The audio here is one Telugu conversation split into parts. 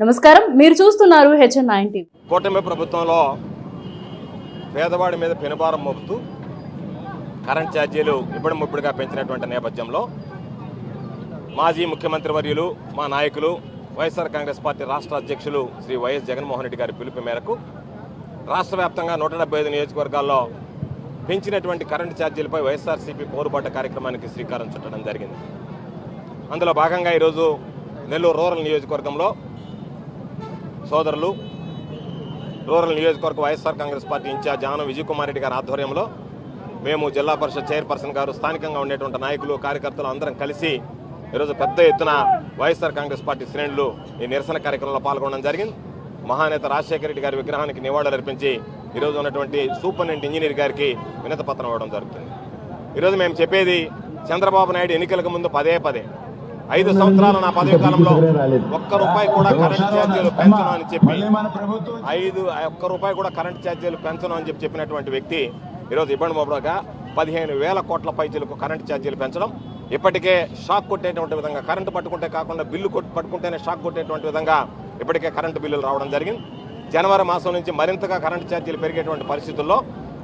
నమస్కారం, మీరు చూస్తున్నారు HN9 టీవీ. కూటమి ప్రభుత్వంలో పేదవాడి మీద పెనుభారం మోపుతూ కరెంట్ ఛార్జీలు ఇప్పుడుగా పెంచినటువంటి నేపథ్యంలో మాజీ ముఖ్యమంత్రి వర్యులు మా నాయకులు వైఎస్ఆర్ కాంగ్రెస్ పార్టీ రాష్ట్ర అధ్యక్షులు శ్రీ వైఎస్ జగన్మోహన్ రెడ్డి గారి పిలుపు మేరకు రాష్ట్ర వ్యాప్తంగా 175 నియోజకవర్గాల్లో పెంచినటువంటి కరెంటు ఛార్జీలపై వైఎస్ఆర్సీపీ పోరుబాట కార్యక్రమానికి శ్రీకారం చుట్టడం జరిగింది. అందులో భాగంగా ఈరోజు నెల్లూరు రూరల్ నియోజకవర్గంలో సోదరులు రూరల్ నియోజకవర్గ వైఎస్ఆర్ కాంగ్రెస్ పార్టీ ఇన్ఛార్జ్ ఆనం విజయ్ కుమార్ రెడ్డి గారి ఆధ్వర్యంలో మేము జిల్లా పరిషత్ చైర్పర్సన్ గారు స్థానికంగా ఉండేటువంటి నాయకులు కార్యకర్తలు అందరం కలిసి ఈరోజు పెద్ద ఎత్తున వైఎస్ఆర్ కాంగ్రెస్ పార్టీ శ్రేణులు ఈ నిరసన కార్యక్రమంలో పాల్గొనడం జరిగింది. మహానేత రాజశేఖర రెడ్డి గారి విగ్రహానికి నివాళులు అర్పించి ఈరోజు ఉన్నటువంటి సూపరింటెండెంట్ ఇంజనీర్ గారికి వినతి పత్రం ఇవ్వడం జరుగుతుంది. ఈరోజు మేము చెప్పేది చంద్రబాబు నాయుడు ఎన్నికలకు ముందు పదే 5 సంవత్సరాలు నా పదవి కాలంలో ₹1 కూడా కరెంట్ ఛార్జీలు పెంచను అని చెప్పి ₹1 కూడా కరెంట్ ఛార్జీలు పెంచను అని చెప్పినటువంటి వ్యక్తి ఈరోజు ఇబ్బంది మోపడగా 15,000 కోట్ల పైచీలకు కరెంట్ ఛార్జీలు పెంచడం, ఇప్పటికే షాక్ కొట్టేటువంటి విధంగా కరెంటు పట్టుకుంటే కాకుండా బిల్లు పట్టుకుంటేనే షాక్ కొట్టేటువంటి విధంగా ఇప్పటికే కరెంటు బిల్లులు రావడం జరిగింది. జనవరి మాసం నుంచి మరింతగా కరెంటు ఛార్జీలు పెరిగేటువంటి పరిస్థితుల్లో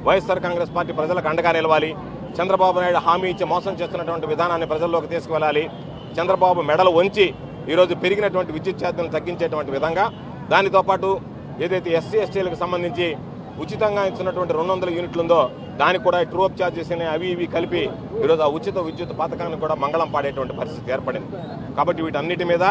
వైఎస్ఆర్ కాంగ్రెస్ పార్టీ ప్రజలకు అండగా నిలవాలి. చంద్రబాబు నాయుడు హామీ ఇచ్చి మోసం చేస్తున్నటువంటి విధానాన్ని ప్రజల్లోకి తీసుకువెళ్ళాలి. చంద్రబాబు మెడలు వంచి ఈరోజు పెరిగినటువంటి విద్యుత్ ఛార్జీలను తగ్గించేటువంటి విధంగా, దానితో పాటు ఏదైతే ఎస్సీ ఎస్టీలకు సంబంధించి ఉచితంగా ఇచ్చినటువంటి 200 యూనిట్లు ఉందో దానికి కూడా ట్రూఅప్ ఛార్జెస్ అవి ఇవి కలిపి ఈరోజు ఆ ఉచిత విద్యుత్ పథకానికి కూడా మంగళం పాడేటువంటి పరిస్థితి ఏర్పడింది. కాబట్టి వీటన్నిటి మీద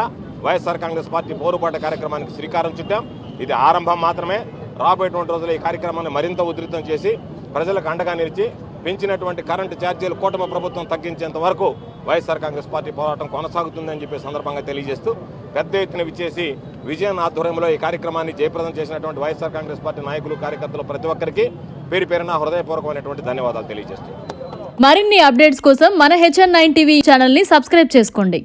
వైఎస్ఆర్ కాంగ్రెస్ పార్టీ పోరుబాట కార్యక్రమానికి శ్రీకారం చుట్టాం. ఇది ఆరంభం మాత్రమే. రాబోయేటువంటి రోజుల్లో ఈ కార్యక్రమాన్ని మరింత ఉధృతం చేసి ప్రజలకు అండగా నిలిచి పెంచినటువంటి కరెంటు ఛార్జీలు కూటమి ప్రభుత్వం తగ్గించేంత వరకు వైఎస్ఆర్ కాంగ్రెస్ పార్టీ పోరాటం కొనసాగుతుందని చెప్పి సందర్భంగా తెలియజేస్తూ పెద్ద ఎత్తున విచ్చేసి విజయన్ ఆధ్వర్యంలో ఈ కార్యక్రమాన్ని జయప్రదం చేసినటువంటి వైఎస్ఆర్ కాంగ్రెస్ పార్టీ నాయకులు కార్యకర్తలు ప్రతి ఒక్కరికి పేరున హృదయపూర్వకమైనటువంటి ధన్యవాదాలు తెలియజేస్తూ మరిన్ని అప్డేట్స్ కోసం మన HN9 టీవీ ఛానల్ ని సబ్స్క్రైబ్ చేసుకోండి.